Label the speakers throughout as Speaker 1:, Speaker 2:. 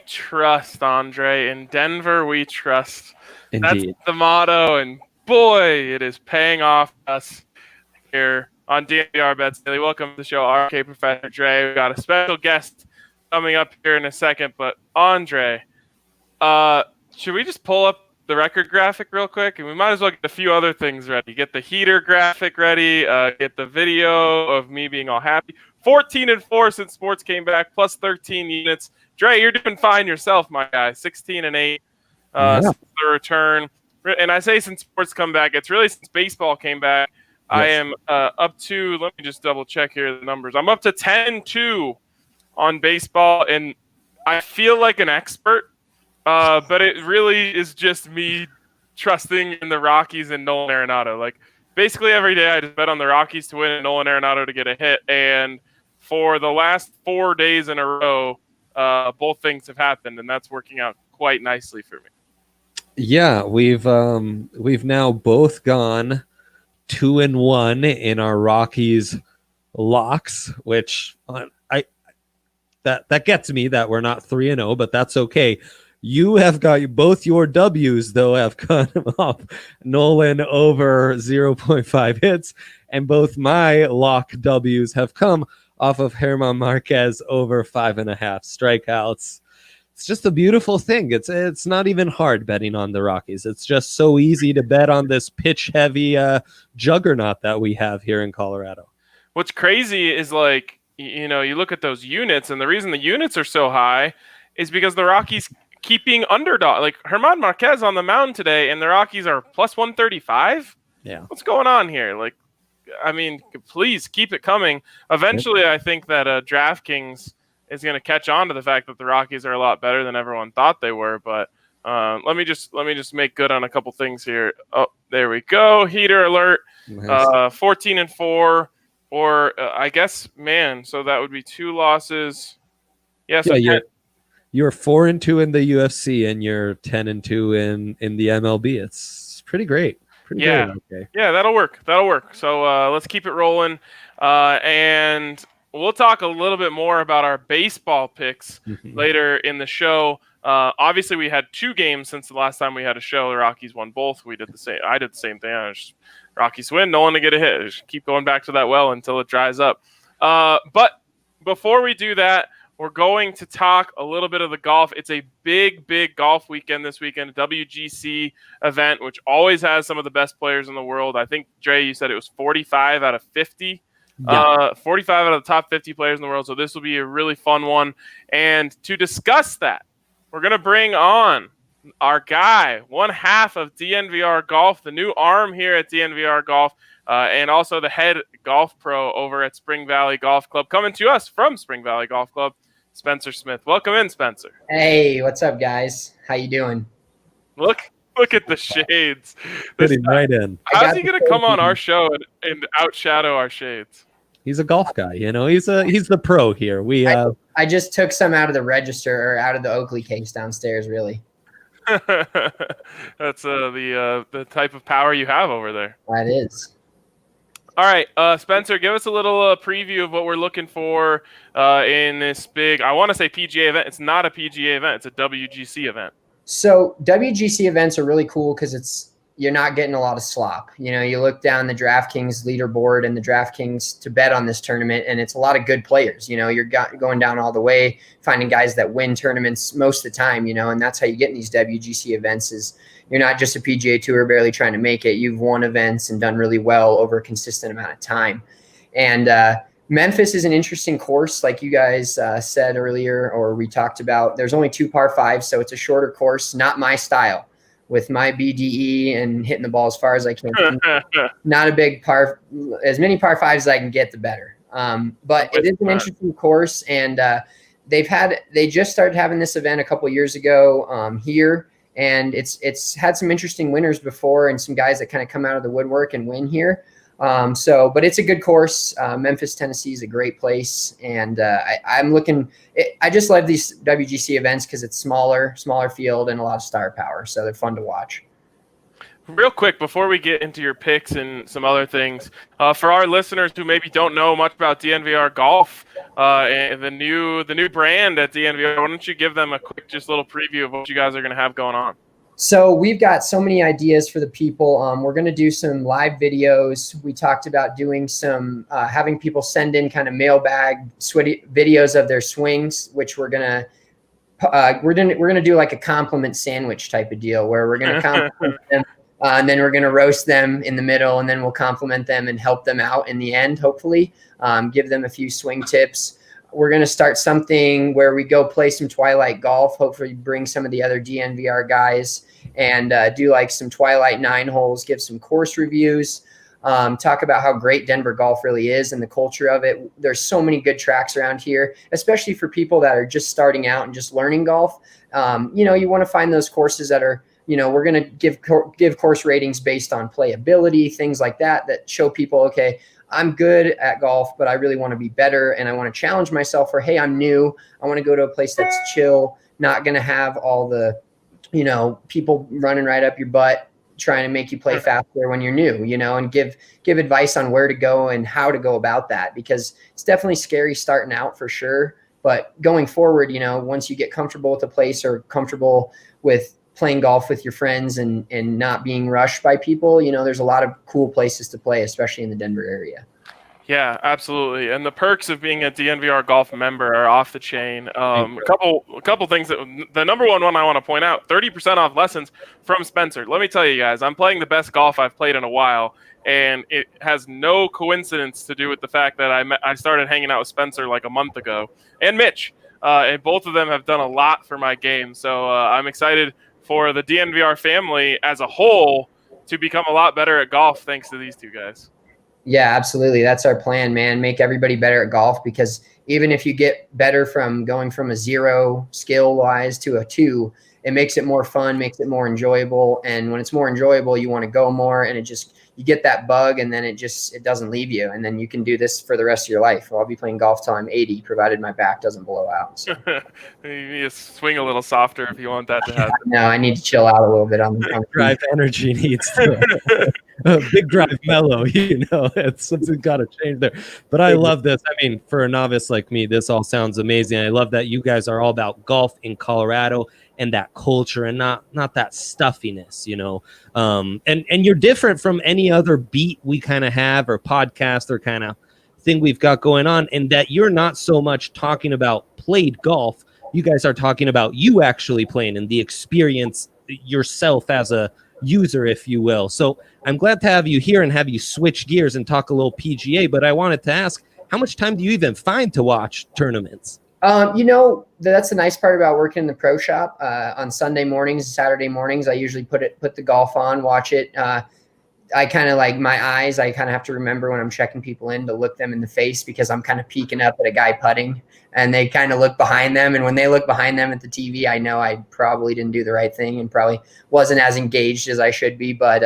Speaker 1: trust, Andre. In Denver, we trust.
Speaker 2: Indeed.
Speaker 1: That's the motto, and boy, it is paying off us here on DNVR Bets Daily. Welcome to the show, RK Professor Dre. We got a special guest coming up here in a second, but Andre, should we just pull up the record graphic real quick? And we might as well get a few other things ready. Get the heater graphic ready, get the video of me being all happy. 14-4 since sports came back, plus 13 units. Dre, you're doing fine yourself, my guy. 16-8 since the return. And I say since sports come back, it's really since baseball came back. Yes. I am up to, let me just double check here the numbers. I'm up to 10-2 on baseball, and I feel like an expert, but it really is just me trusting in the Rockies and Nolan Arenado. Like, basically every day I just bet on the Rockies to win and Nolan Arenado to get a hit, and for the last 4 days in a row, both things have happened, and that's working out quite nicely for me.
Speaker 2: Yeah, we've now both gone 2-1 in our Rockies locks, which that gets me that we're not 3-0, but that's okay. You have got both your W's though have come up. Nolan over 0.5 hits, and both my lock W's have come off of German Marquez over 5.5 strikeouts. It's just a beautiful thing. It's not even hard betting on the Rockies. It's just so easy to bet on this pitch-heavy juggernaut that we have here in Colorado.
Speaker 1: What's crazy is, like, you know, you look at those units, and the reason the units are so high is because the Rockies keeping underdog. Like, German Marquez on the mound today, and the Rockies are plus 135?
Speaker 2: Yeah.
Speaker 1: What's going on here? Like, I mean, please keep it coming. Eventually, I think that DraftKings is going to catch on to the fact that the Rockies are a lot better than everyone thought they were. But let me just make good on a couple things here. Oh, there we go. Heater alert. Nice. 14-4, or I guess, man. So that would be 2 losses. Yes. Yeah,
Speaker 2: you're 4-2 in the UFC, and you're 10-2 in the MLB. It's pretty great. Pretty
Speaker 1: great.
Speaker 2: Okay.
Speaker 1: Yeah, that'll work. So let's keep it rolling. And we'll talk a little bit more about our baseball picks later in the show. Obviously, we had 2 games since the last time we had a show. The Rockies won both. We did the same. I did the same thing. Rockies win, no one to get a hit. Just keep going back to that well until it dries up. But before we do that, we're going to talk a little bit of the golf. It's a big, big golf weekend this weekend, a WGC event, which always has some of the best players in the world. I think, Dre, you said it was 45 out of 50. Yeah. 45 out of the top 50 players in the world. So this will be a really fun one. And to discuss that, we're going to bring on our guy, one half of DNVR Golf, the new arm here at DNVR Golf, and also the head golf pro over at Spring Valley Golf Club, coming to us from Spring Valley Golf Club, Spencer Smith. Welcome in, Spencer.
Speaker 3: Hey, what's up, guys? How you doing?
Speaker 1: Look at the shades.
Speaker 2: Fitting right in.
Speaker 1: How's he going to come on our show and outshadow our shades?
Speaker 2: He's a golf guy, you know. He's the pro here.
Speaker 3: I just took some out of the register, or out of the Oakley case downstairs, really.
Speaker 1: That's the type of power you have over there.
Speaker 3: That is.
Speaker 1: All right, Spencer, give us a little preview of what we're looking for in this big, I want to say PGA event. It's not a PGA event. It's a WGC event.
Speaker 3: So WGC events are really cool because you're not getting a lot of slop. You know, you look down the DraftKings leaderboard and the DraftKings to bet on this tournament, and it's a lot of good players. You know, you're going down all the way, finding guys that win tournaments most of the time, you know, and that's how you get in these WGC events is you're not just a PGA Tour barely trying to make it. You've won events and done really well over a consistent amount of time. And Memphis is an interesting course, like you guys said earlier, or we talked about. There's only 2 par 5s, so it's a shorter course, not my style. With my BDE and hitting the ball as far as I can. Not a big par, as many par 5s as I can get, the better. But it is an interesting course, and they just started having this event a couple years ago here, and it's had some interesting winners before and some guys that kind of come out of the woodwork and win here. But it's a good course. Memphis, Tennessee is a great place. And I just love these WGC events because it's smaller field and a lot of star power. So they're fun to watch.
Speaker 1: Real quick, before we get into your picks and some other things, for our listeners who maybe don't know much about DNVR Golf, and the new brand at DNVR, why don't you give them a quick, just little preview of what you guys are going to have going on?
Speaker 3: So we've got so many ideas for the people. We're going to do some live videos. We talked about doing some, having people send in kind of mailbag videos of their swings, which we're going to do like a compliment sandwich type of deal where we're going to compliment them. And then we're going to roast them in the middle, and then we'll compliment them and help them out in the end, hopefully, give them a few swing tips. We're going to start something where we go play some Twilight golf, hopefully bring some of the other DNVR guys and do like some Twilight 9 holes, give some course reviews, talk about how great Denver golf really is and the culture of it. There's so many good tracks around here, especially for people that are just starting out and just learning golf. You want to find those courses that are, we're going to give course ratings based on playability, things like that show people, okay, I'm good at golf, but I really want to be better. And I want to challenge myself for, hey, I'm new. I want to go to a place that's chill, not going to have all the, people running right up your butt, trying to make you play faster when you're new, and give advice on where to go and how to go about that, because it's definitely scary starting out for sure. But going forward, once you get comfortable with a place or comfortable with playing golf with your friends and not being rushed by people, there's a lot of cool places to play, especially in the Denver area.
Speaker 1: Yeah, absolutely. And the perks of being a DNVR Golf member are off the chain. A couple things the number one I want to point out, 30% off lessons from Spencer. Let me tell you guys, I'm playing the best golf I've played in a while, and it has no coincidence to do with the fact that I started hanging out with Spencer like a month ago, and Mitch. And both of them have done a lot for my game. So I'm excited for the DNVR family as a whole to become a lot better at golf thanks to these two guys.
Speaker 3: Yeah, absolutely. That's our plan, man. Make everybody better at golf, because even if you get better from going from a 0 skill-wise to a 2, it makes it more fun, makes it more enjoyable. And when it's more enjoyable, you want to go more, and you get that bug, and then it doesn't leave you. And then you can do this for the rest of your life. I'll be playing golf till I'm 80, provided my back doesn't blow out. So.
Speaker 1: You need to swing a little softer if you want that to happen.
Speaker 3: No, I need to chill out a little bit on the
Speaker 2: drive energy needs to big drive mellow, it's something got to change there. But I love this. I mean, for a novice like me, this all sounds amazing. I love that you guys are all about golf in Colorado and that culture, and not that stuffiness, and you're different from any other beat we kind of have, or podcast, or kind of thing we've got going on, in that you're not so much talking about played golf. You guys are talking about you actually playing and the experience yourself as a user, if you will. So I'm glad to have you here and have you switch gears and talk a little PGA. But I wanted to ask, how much time do you even find to watch tournaments?
Speaker 3: That's the nice part about working in the pro shop. On Sunday mornings, Saturday mornings, I usually put the golf on, watch it. I kind of like my eyes. I kind of have to remember when I'm checking people in to look them in the face, because I'm kind of peeking up at a guy putting, and they kind of look behind them. And when they look behind them at the TV, I know I probably didn't do the right thing and probably wasn't as engaged as I should be. But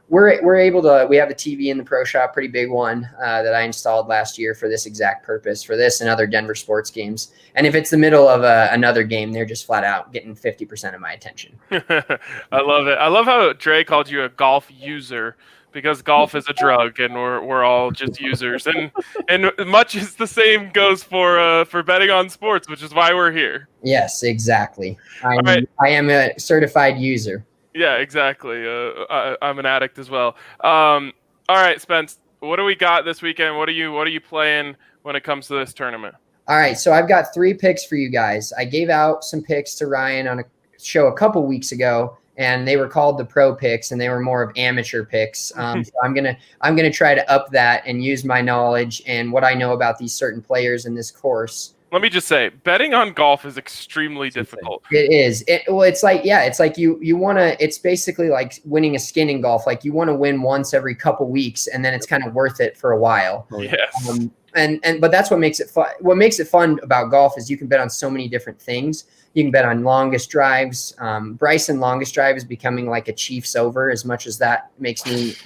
Speaker 3: we're able to. We have a TV in the pro shop, pretty big one that I installed last year for this exact purpose, for this and other Denver sports games. And if it's the middle of another game, they're just flat out getting 50% of my attention.
Speaker 1: I love it. I love how Dre called you a golf user, because golf is a drug and we're all just users, and much is the same goes for betting on sports, which is why we're here.
Speaker 3: Yes, exactly. I am a certified user.
Speaker 1: Yeah, exactly. I'm an addict as well. All right, Spence, what do we got this weekend? What are you playing when it comes to this tournament?
Speaker 3: All right, so I've got 3 picks for you guys. I gave out some picks to Ryan on a show a couple weeks ago, and they were called the pro picks, and they were more of amateur picks. So I'm gonna try to up that and use my knowledge and what I know about these certain players in this course.
Speaker 1: Let me just say, betting on golf is extremely difficult.
Speaker 3: It is. It's like you want to. It's basically like winning a skin in golf. Like you want to win once every couple weeks, and then it's kind of worth it for a while.
Speaker 1: Yes.
Speaker 3: But that's what makes it fun. What makes it fun about golf is you can bet on so many different things. You can bet on longest drives. Bryson longest drive is becoming like a Chiefs over, as much as that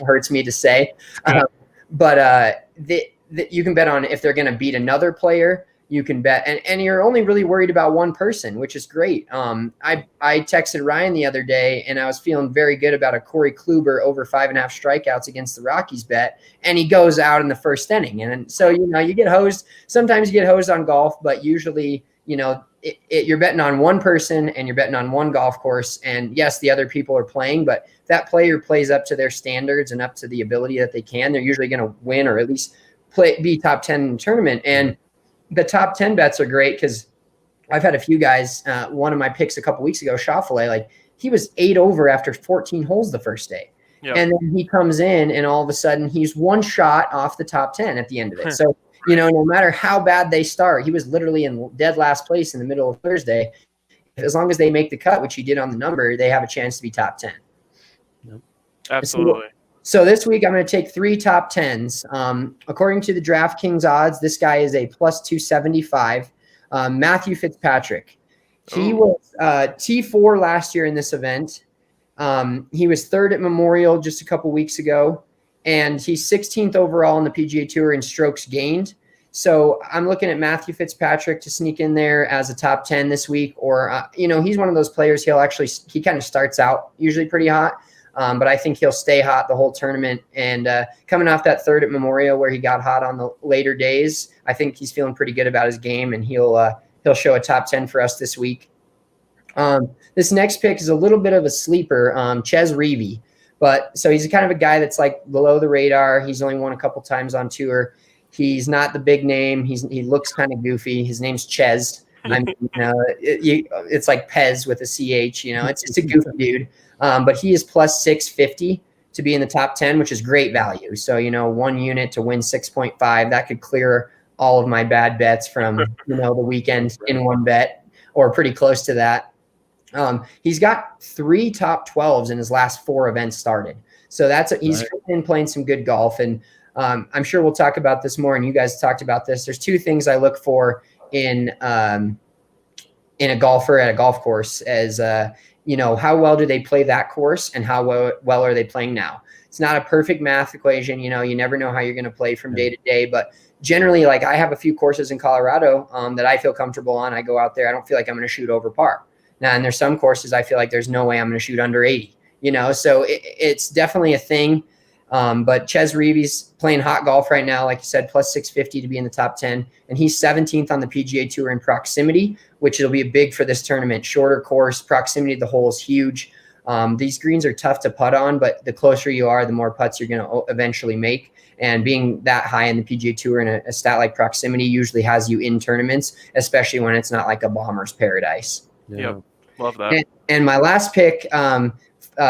Speaker 3: hurts me to say. But you can bet on if they're going to beat another player. you can bet. And you're only really worried about one person, which is great. I texted Ryan the other day, and I was feeling very good about a Corey Kluber over 5.5 strikeouts against the Rockies bet, and he goes out in the first inning. And so, you get hosed. Sometimes you get hosed on golf, but usually, you're betting on one person and you're betting on one golf course. And yes, the other people are playing, but if that player plays up to their standards and up to the ability that they can, they're usually going to win or at least be top 10 in the tournament. And the top 10 bets are great because I've had a few guys, one of my picks a couple weeks ago, Schauffele, like he was 8 over after 14 holes the first day. Yep. And then he comes in and all of a sudden he's one shot off the top 10 at the end of it. So, no matter how bad they start, he was literally in dead last place in the middle of Thursday. As long as they make the cut, which he did on the number, they have a chance to be top 10.
Speaker 2: Yep.
Speaker 1: Absolutely.
Speaker 3: So this week I'm going to take 3 top 10s. According to the DraftKings odds, this guy is a plus 275. Matthew Fitzpatrick. He was T4 last year in this event. He was 3rd at Memorial just a couple weeks ago, and he's 16th overall in the PGA Tour in strokes gained. So I'm looking at Matthew Fitzpatrick to sneak in there as a top 10 this week. Or, he's one of those players, he kind of starts out usually pretty hot. But I think he'll stay hot the whole tournament. And coming off that 3rd at Memorial where he got hot on the later days, I think he's feeling pretty good about his game, and he'll show a top 10 for us this week. This next pick is a little bit of a sleeper, Chez Reavie. But so he's kind of a guy that's like below the radar. He's only won a couple times on tour. He's not the big name. He looks kind of goofy. His name's Chez. It's like Pez with a CH. It's just a goofy dude. But he is plus 650 to be in the top 10, which is great value. So, 1 unit to win 6.5, that could clear all of my bad bets from, the weekend in one bet, or pretty close to that. He's got 3 top 12s in his last 4 events started. So he's been playing some good golf. And I'm sure we'll talk about this more, and you guys talked about this. There's 2 things I look for in a golfer at a golf course as how well do they play that course, and how well are they playing now? It's not a perfect math equation. You never know how you're going to play from day to day, but generally, like I have a few courses in Colorado that I feel comfortable on. I go out there. I don't feel like I'm going to shoot over par. Now, and there's some courses I feel like there's no way I'm going to shoot under 80, so it's definitely a thing. But Chez Reavie's playing hot golf right now, like you said, plus 650 to be in the top 10. And he's 17th on the PGA Tour in proximity, which will be big for this tournament. Shorter course, proximity to the hole is huge. These greens are tough to putt on, but the closer you are, the more putts you're going to eventually make. And being that high in the PGA Tour in a stat like proximity usually has you in tournaments, especially when it's not like a bomber's paradise.
Speaker 1: Yep. Love that.
Speaker 3: And my last pick,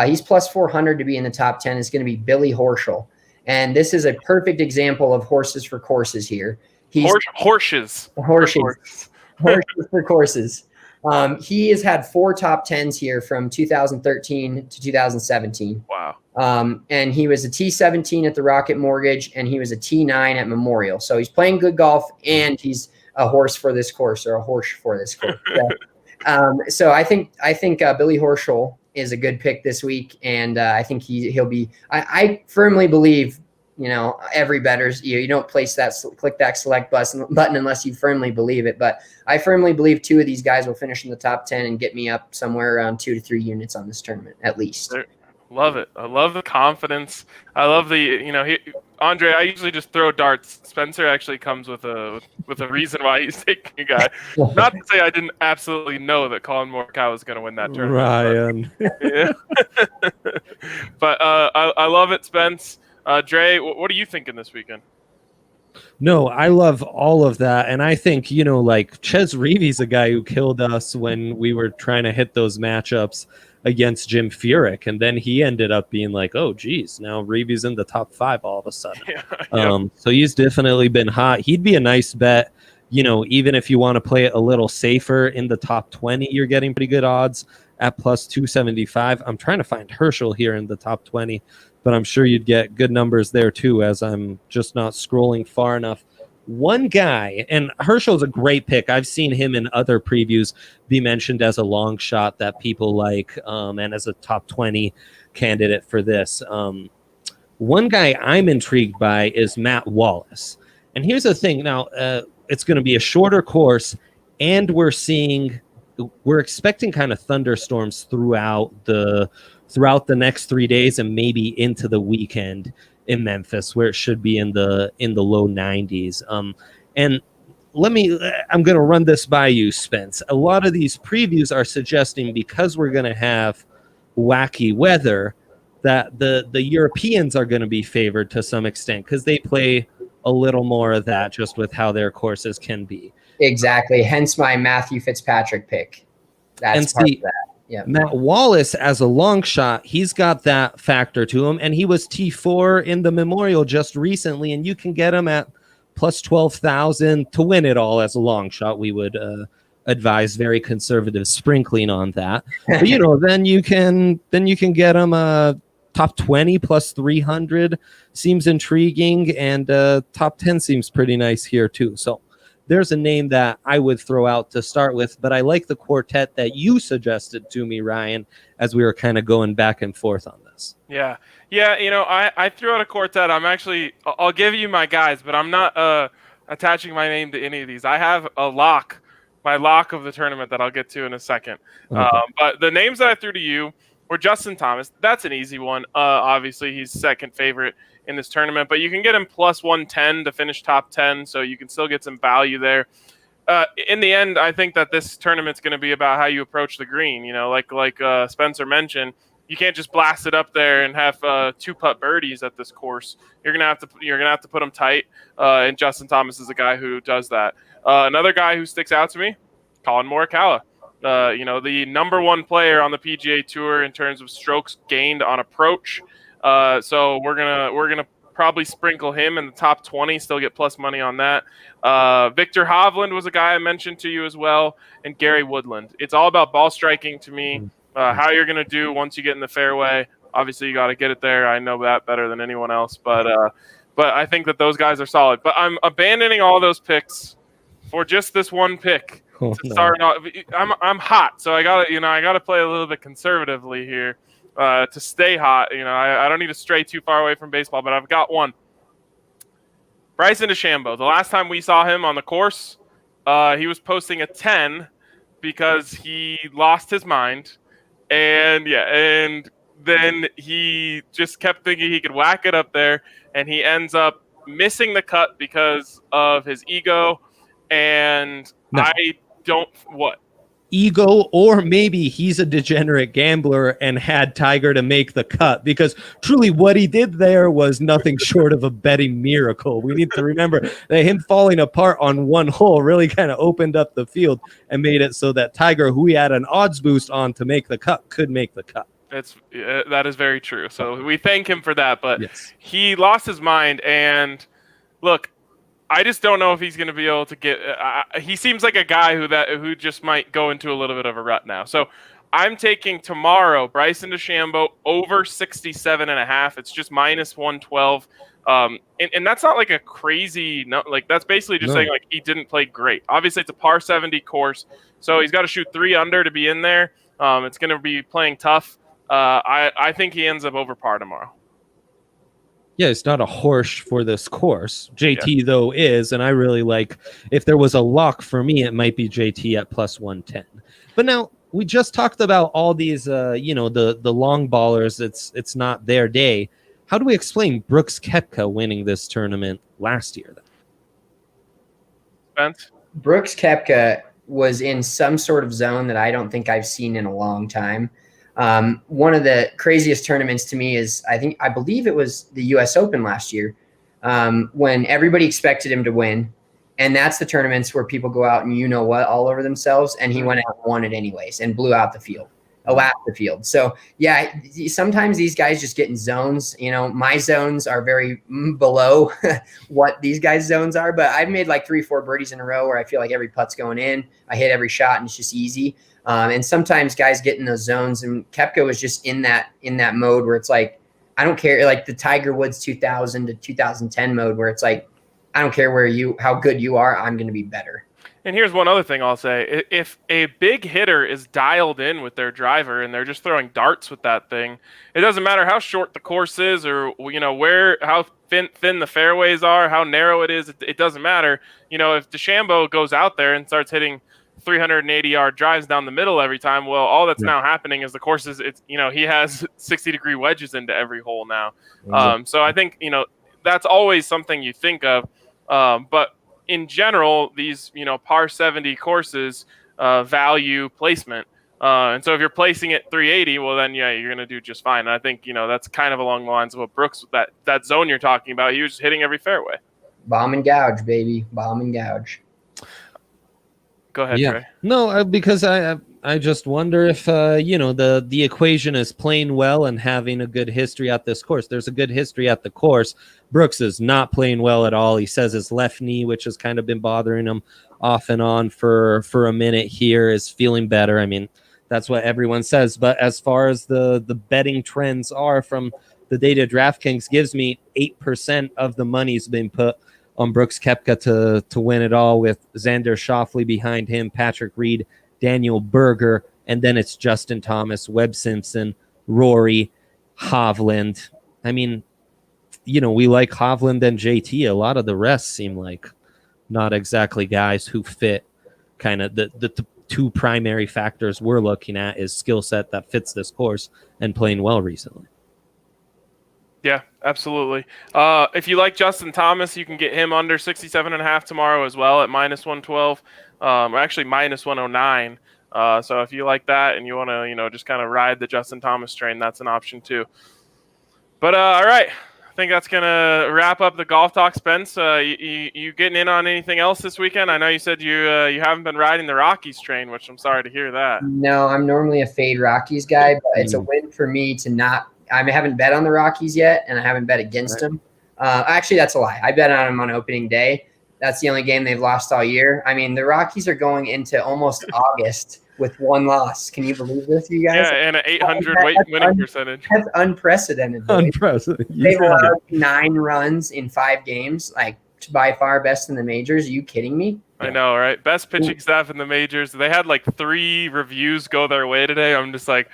Speaker 3: he's plus 400 to be in the top 10, is going to be Billy Horschel. And this is a perfect example of horses for courses here.
Speaker 1: Horses
Speaker 3: for courses. He has had 4 top 10s here from 2013 to 2017.
Speaker 1: Wow.
Speaker 3: And he was a T17 at the Rocket Mortgage, and he was a T9 at Memorial. So he's playing good golf, and he's a horse for this course, or a horse for this course. So I think Billy Horschel is a good pick this week, and I think he'll be. I firmly believe, every bettor's. You don't click that select button unless you firmly believe it. But I firmly believe 2 of these guys will finish in the top 10 and get me up somewhere around 2 to 3 units on this tournament at least.
Speaker 1: Love it. I love the confidence. I love Andre. I usually just throw darts. Spencer actually comes with a reason why he's taking a guy. Not to say I didn't absolutely know that Colin Morikawa was going to win that tournament.
Speaker 2: Ryan.
Speaker 1: But I love it, Spence. Dre, what are you thinking this weekend?
Speaker 2: No, I love all of that. And I think, Chez Reavie's a guy who killed us when we were trying to hit those matchups against Jim Furyk, and then he ended up being like, oh geez, now Reavie's in the top 5 all of a sudden. So he's definitely been hot. He'd be a nice bet, even if you want to play it a little safer in the top 20, you're getting pretty good odds at plus 275. I'm trying to find Herschel here in the top 20, but I'm sure you'd get good numbers there too, as I'm just not scrolling far enough. One guy, and Herschel's a great pick. I've seen him in other previews be mentioned as a long shot that people like, and as a top 20 candidate for this. One guy I'm intrigued by is Matt Wallace. And here's the thing. Now, it's going to be a shorter course, and we're expecting kind of thunderstorms throughout the next 3 days and maybe into the weekend in Memphis, where it should be in the low 90s. And I'm going to run this by you, Spence. A lot of these previews are suggesting, because we're going to have wacky weather, that the Europeans are going to be favored to some extent, because they play a little more of that just with how their courses can be.
Speaker 3: Exactly. Hence my Matthew Fitzpatrick pick. That's part of that. Yeah.
Speaker 2: Matt Wallace, as a long shot, he's got that factor to him, and he was T4 in the Memorial just recently, and you can get him at plus 12,000 to win it all as a long shot. We would advise very conservative sprinkling on that. But then you can get him top 20 plus 300 seems intriguing, and top 10 seems pretty nice here too. So there's a name that I would throw out to start with, but I like the quartet that you suggested to me, Ryan, as we were kind of going back and forth on this.
Speaker 1: Yeah. I threw out a quartet. I'll give you my guys, but I'm not attaching my name to any of these. I have my lock of the tournament that I'll get to in a second.
Speaker 2: Okay.
Speaker 1: But the names that I threw to you were Justin Thomas. That's an easy one. Obviously, he's second favorite in this tournament, but you can get him plus 110 to finish top 10, so you can still get some value there. In the end, I think that this tournament's going to be about how you approach the green. Like Spencer mentioned, you can't just blast it up there and have 2-putt birdies at this course. You're gonna have to put them tight. And Justin Thomas is a guy who does that. Another guy who sticks out to me, Colin Morikawa. The number one player on the PGA Tour in terms of strokes gained on approach. So we're gonna probably sprinkle him in the top 20. Still get plus money on that. Victor Hovland was a guy I mentioned to you as well, and Gary Woodland. It's all about ball striking to me. How you're going to do once you get in the fairway. Obviously, you got to get it there. I know that better than anyone else, but I think that those guys are solid. But I'm abandoning all those picks for just this one pick to start off. I'm hot, so I gotta play a little bit conservatively here to stay hot. I don't need to stray too far away from baseball, but I've got one. Bryson DeChambeau. The last time we saw him on the course, he was posting a 10 because he lost his mind. And then he just kept thinking he could whack it up there, and he ends up missing the cut because of his ego. And
Speaker 2: ego, or maybe he's a degenerate gambler and had Tiger to make the cut, because truly what he did there was nothing short of a betting miracle. We need to remember that him falling apart on one hole really kind of opened up the field and made it so that Tiger, who he had an odds boost on to make the cut, could make the cut.
Speaker 1: That is very true. So we thank him for that, but
Speaker 2: yes.
Speaker 1: He lost his mind. And look, I just don't know if he's going to be able to get. He seems like a guy who just might go into a little bit of a rut now. So I'm taking tomorrow Bryson DeChambeau over 67.5. It's just minus 112, and that's not like a crazy. No, like that's basically just saying like he didn't play great. Obviously, it's a par 70 course, so he's got to shoot 3 under to be in there. It's going to be playing tough. I think he ends up over par tomorrow.
Speaker 2: Yeah, it's not a horse for this course. JT, though, is, and I really like, if there was a lock for me, it might be JT at plus 110. But now, we just talked about all these, the long ballers. It's not their day. How do we explain Brooks Koepka winning this tournament last year, then?
Speaker 1: Spence?
Speaker 3: Brooks Koepka was in some sort of zone that I don't think I've seen in a long time. One of the craziest tournaments to me is, I believe it was the U.S. Open last year, when everybody expected him to win. And that's the tournaments where people go out and all over themselves. And he went out and won it anyways and blew out the field, lapped the field. So, yeah, sometimes these guys just get in zones. My zones are very below what these guys' zones are. But I've made like 3-4 birdies in a row where I feel like every putt's going in. I hit every shot and it's just easy. And sometimes guys get in those zones, and Koepka was just in that mode where it's like, I don't care, like the Tiger Woods 2000 to 2010 mode where it's like, I don't care how good you are, I'm going to be better.
Speaker 1: And here's one other thing I'll say. If a big hitter is dialed in with their driver and they're just throwing darts with that thing, it doesn't matter how short the course is or, how thin the fairways are, how narrow it is. It doesn't matter. If DeChambeau goes out there and starts hitting 380-yard drives down the middle every time, well, all that's now happening is the course is, he has 60-degree wedges into every hole now. So I think, that's always something you think of. But in general, these, par 70 courses value placement. And so if you're placing it 380, well, then, you're going to do just fine. And I think, that's kind of along the lines of what Brooks, that zone you're talking about, he was just hitting every fairway.
Speaker 3: Bomb and gouge, baby. Bomb and gouge.
Speaker 1: Go ahead, Trey.
Speaker 2: No, because I just wonder if, the equation is playing well and having a good history at this course. There's a good history at the course. Brooks is not playing well at all. He says his left knee, which has kind of been bothering him off and on for a minute here, is feeling better. I mean, that's what everyone says. But as far as the betting trends are from the data DraftKings gives me, 8% of the money's been put on Brooks Koepka to win it all, with Xander Schauffele behind him, Patrick Reed, Daniel Berger, and then it's Justin Thomas, Webb Simpson, Rory, Hovland. I mean, we like Hovland and JT. A lot of the rest seem like not exactly guys who fit kind of the two primary factors we're looking at is skill set that fits this course and playing well recently.
Speaker 1: Yeah, absolutely. If you like Justin Thomas, you can get him under 67.5 tomorrow as well at -112, or actually -109. So if you like that and you want to, just kind of ride the Justin Thomas train, that's an option too. But all right, I think that's gonna wrap up the golf talk. Spence, you getting in on anything else this weekend? I know you said you haven't been riding the Rockies train, which I'm sorry to hear that.
Speaker 3: No, I'm normally a fade Rockies guy, but it's a win for me to not. I haven't bet on the Rockies yet, and I haven't bet against them. Actually, that's a lie. I bet on them on opening day. That's the only game they've lost all year. I mean, the Rockies are going into almost August with one loss. Can you believe this, you guys?
Speaker 1: Yeah, and an 800 winning percentage.
Speaker 3: That's unprecedented.
Speaker 2: Unprecedented.
Speaker 3: They've allowed 9 runs in 5 games, like by far best in the majors. Are you kidding me?
Speaker 1: I know, right? Best pitching staff in the majors. They had like 3 reviews go their way today. I'm just like,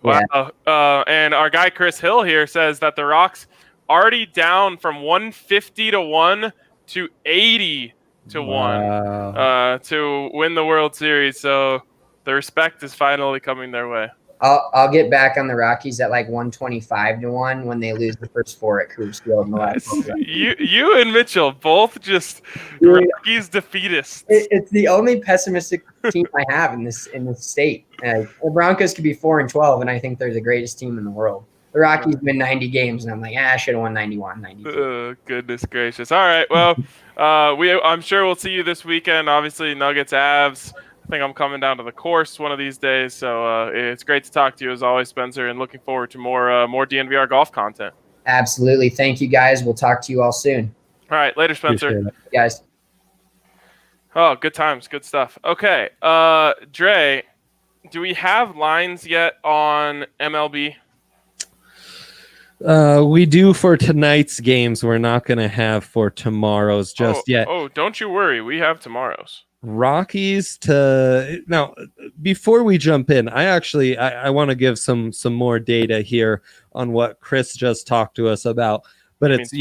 Speaker 1: wow. Yeah. And our guy Chris Hill here says that the Rocks already down from 150 to 1 to 80 to 1 to win the World Series. So the respect is finally coming their way.
Speaker 3: I'll get back on the Rockies at like 125 to 1 when they lose the first 4 at Coors Field.
Speaker 1: You and Mitchell both just Rockies defeatists.
Speaker 3: It's the only pessimistic team I have in this state. The Broncos could be 4-12, and I think they're the greatest team in the world. The Rockies win 90 games, and I'm like, I should have won 91, 92.
Speaker 1: Goodness gracious! All right, well, I'm sure we'll see you this weekend. Obviously, Nuggets, Avs. I think I'm coming down to the course one of these days, so it's great to talk to you as always, Spencer, and looking forward to more DNVR golf content.
Speaker 3: Absolutely. Thank you, guys. We'll talk to you all soon.
Speaker 1: All right. Later, Spencer.
Speaker 3: Guys.
Speaker 1: Oh, good times. Good stuff. Okay. Dre, do we have lines yet on MLB?
Speaker 2: We do for tonight's games. We're not going to have for tomorrow's just yet.
Speaker 1: Oh, don't you worry. We have tomorrow's.
Speaker 2: Rockies now, before we jump in, I want to give some more data here on what Chris just talked to us about, but it's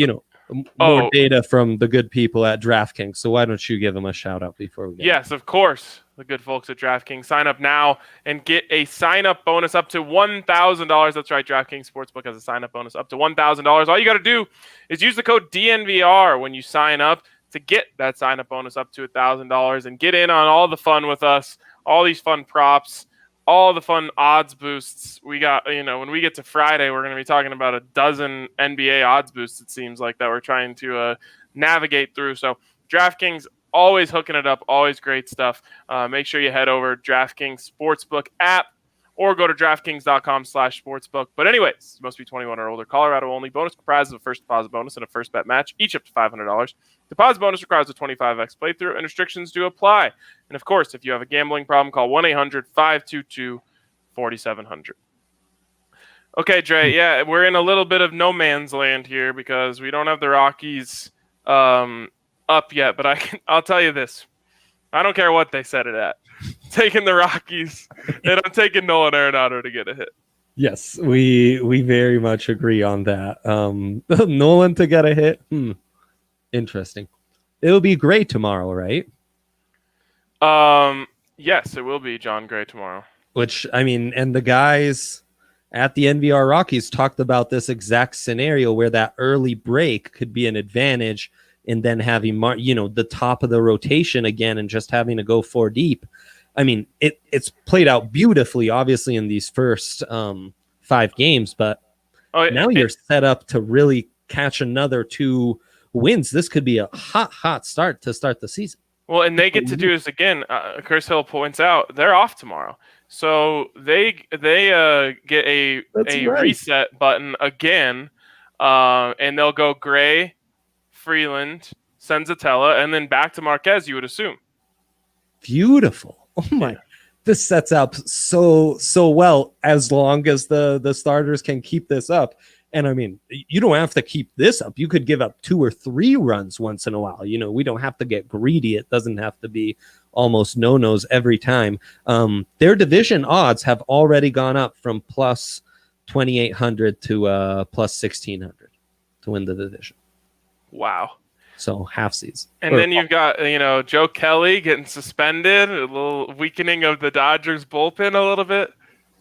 Speaker 2: more data from the good people at DraftKings. So why don't you give them a shout out before we get
Speaker 1: Yes, of course. The good folks at DraftKings. Sign up now and get a sign-up bonus up to $1,000. That's right, DraftKings Sportsbook has a sign-up bonus up to $1,000. All you got to do is use the code DNVR when you sign up to get that sign-up bonus up to $1,000 and get in on all the fun with us, all these fun props, all the fun odds boosts. We got, when we get to Friday, we're going to be talking about a dozen NBA odds boosts, it seems like, that we're trying to navigate through. So DraftKings, always hooking it up, always great stuff. Make sure you head over to DraftKings Sportsbook app or go to DraftKings.com/sportsbook. But anyways, you must be 21 or older. Colorado only. Bonus comprises of a first deposit bonus and a first bet match, each up to $500. Deposit bonus requires a 25x playthrough, and restrictions do apply. And of course, if you have a gambling problem, call 1-800-522-4700. Okay, Dre, yeah, we're in a little bit of no man's land here because we don't have the Rockies up yet. But I'll tell you this. I don't care what they set it at. Taking the Rockies, and I'm taking Nolan Arenado to get a hit.
Speaker 2: Yes, we very much agree on that. Nolan to get a hit. Interesting. It'll be great tomorrow, right?
Speaker 1: Yes, it will be John Gray tomorrow.
Speaker 2: Which, I mean, and the guys at the DNVR Rockies talked about this exact scenario where that early break could be an advantage, and then having the top of the rotation again and just having to go 4 deep. I mean, it's played out beautifully, obviously, in these first 5 games, but now you're set up to really catch another 2 wins. This could be a hot start to start the season.
Speaker 1: Well, and they get to do this again. Chris Hill points out they're off tomorrow, so they get a reset button again, and they'll go Gray, Freeland, Senzatella, and then back to Marquez. You would assume.
Speaker 2: Beautiful. Oh my! This sets up so well as long as the starters can keep this up. And I mean, you don't have to keep this up. You could give up 2 or 3 runs once in a while. We don't have to get greedy. It doesn't have to be almost no-nos every time. Their division odds have already gone up from plus 2,800 to plus 1,600 to win the division.
Speaker 1: Wow.
Speaker 2: So half seas.
Speaker 1: And then you've got, Joe Kelly getting suspended, a little weakening of the Dodgers bullpen a little bit.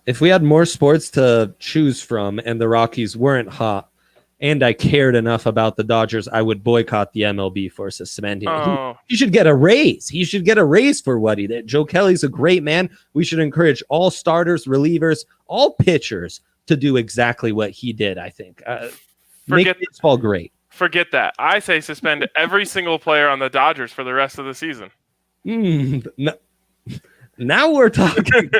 Speaker 2: If we had more sports to choose from and the Rockies weren't hot and I cared enough about the Dodgers, I would boycott the MLB for suspending him. He should get a raise. He should get a raise for what he did. Joe Kelly's a great man. We should encourage all starters, relievers, all pitchers to do exactly what he did, I think. Make baseball great.
Speaker 1: Forget that. I say suspend every single player on the Dodgers for the rest of the season.
Speaker 2: No. Now we're talking.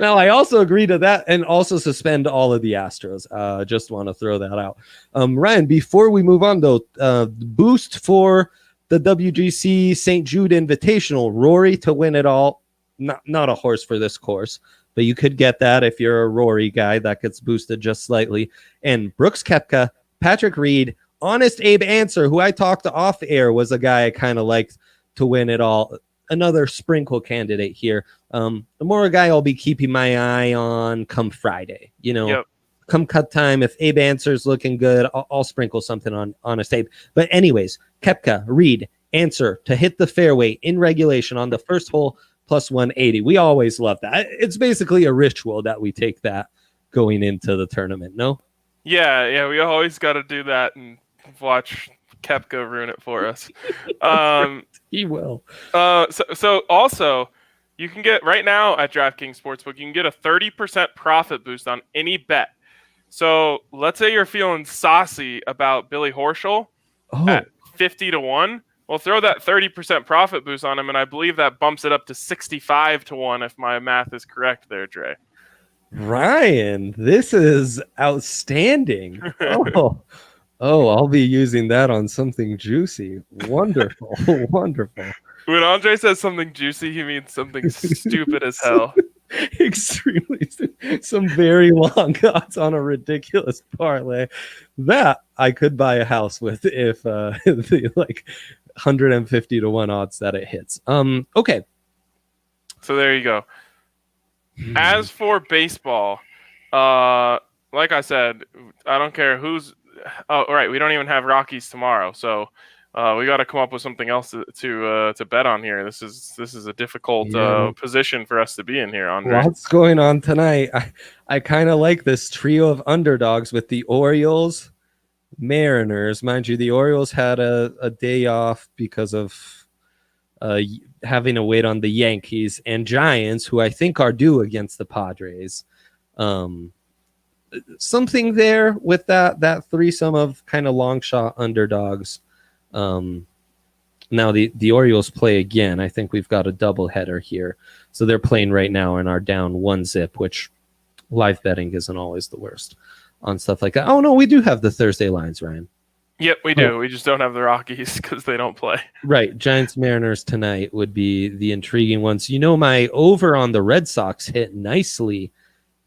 Speaker 2: Now, I also agree to that and also suspend all of the Astros. Just want to throw that out. Ryan, before we move on, though, boost for the WGC St. Jude Invitational. Rory to win it all. Not a horse for this course, but you could get that if you're a Rory guy. That gets boosted just slightly. And Brooks Koepka, Patrick Reed, Honest Abe Answer, who I talked to off air, was a guy I kind of liked to win it all. Another sprinkle candidate here. The more a guy I'll be keeping my eye on come Friday. Come cut time. If Abe Answer's looking good, I'll sprinkle something on Honest Abe. But anyways, Koepka, Reed, Answer to hit the fairway in regulation on the first hole plus 180. We always love that. It's basically a ritual that we take that going into the tournament. No?
Speaker 1: Yeah. We always got to do that and watch Koepka ruin it for us.
Speaker 2: He will.
Speaker 1: So also, you can get right now at DraftKings Sportsbook, you can get a 30% profit boost on any bet. So let's say you're feeling saucy about Billy Horschel at 50-1. Well, throw that 30% profit boost on him, and I believe that bumps it up to 65-1 if my math is correct there, Dre.
Speaker 2: Ryan, this is outstanding. I'll be using that on something juicy. Wonderful. Wonderful.
Speaker 1: When Andre says something juicy, he means something stupid as hell.
Speaker 2: Extremely stupid. Some very long odds on a ridiculous parlay that I could buy a house with if the 150-1 odds that it hits. Okay.
Speaker 1: So there you go. As for baseball, like I said, I don't care who's. Oh, right. We don't even have Rockies tomorrow, so we got to come up with something else to bet on here. This is a difficult position for us to be in here, Andre.
Speaker 2: What's going on tonight? I kind of like this trio of underdogs with the Orioles, Mariners. Mind you, the Orioles had a day off because of having to wait on the Yankees, and Giants, who I think are due against the Padres. Something there with that threesome of kind of long shot underdogs. Now the Orioles play again. I think we've got a double header here. So they're playing right now and are down 1-0, which live betting isn't always the worst on stuff like that. Oh no, we do have the Thursday lines, Ryan.
Speaker 1: Yep, we do. We just don't have the Rockies because they don't play.
Speaker 2: Right. Giants Mariners tonight would be the intriguing ones. My over on the Red Sox hit nicely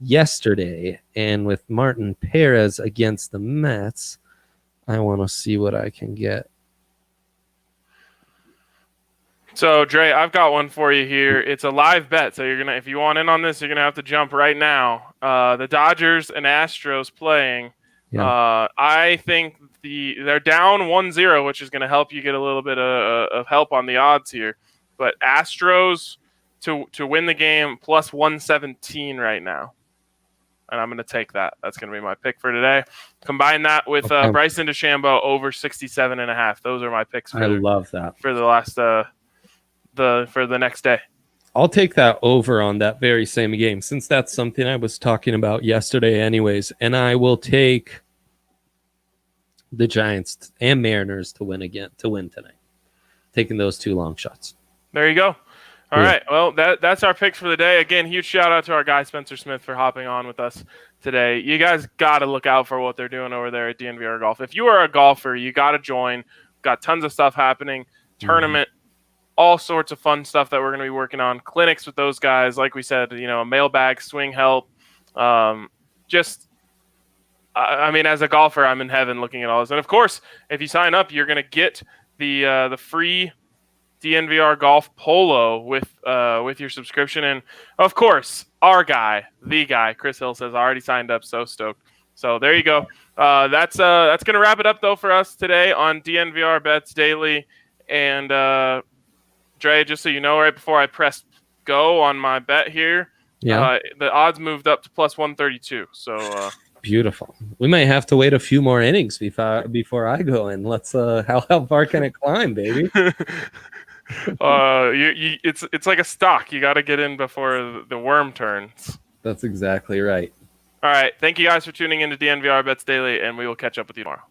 Speaker 2: yesterday, and with Martin Perez against the Mets, I want to see what I can get.
Speaker 1: So Dre, I've got one for you here. It's a live bet, so if you want in on this, you're gonna have to jump right now. The Dodgers and Astros playing.
Speaker 2: Yeah.
Speaker 1: I think they're down 1-0, which is gonna help you get a little bit of help on the odds here. But Astros to win the game plus 117 right now. And I'm going to take that. That's going to be my pick for today. Combine that with Bryson DeChambeau over 67.5. Those are my picks.
Speaker 2: I love that
Speaker 1: for the last for the next day.
Speaker 2: I'll take that over on that very same game, since that's something I was talking about yesterday, anyways. And I will take the Giants and Mariners to win tonight. Taking those two long shots.
Speaker 1: There you go. All right. Well, that's our picks for the day. Again, huge shout out to our guy Spencer Smith for hopping on with us today. You guys got to look out for what they're doing over there at DNVR Golf. If you are a golfer, you got to join. Got tons of stuff happening. Tournament, all sorts of fun stuff that we're going to be working on. Clinics with those guys, like we said, mailbag, swing help. I mean, as a golfer, I'm in heaven looking at all this. And of course, if you sign up, you're going to get the free DNVR Golf Polo with your subscription. And of course, our guy, the guy, Chris Hill says, already signed up. So stoked. So there you go. That's going to wrap it up though for us today on DNVR Bets Daily. And Dre, just so you know, right before I pressed go on my bet here, the odds moved up to plus 132. So
Speaker 2: beautiful. We might have to wait a few more innings before I go in. Let's how far can it climb, baby?
Speaker 1: It's like a stock. You got to get in before the worm turns.
Speaker 2: That's exactly right.
Speaker 1: All right. Thank you guys for tuning in to DNVR Bets Daily, and we will catch up with you tomorrow.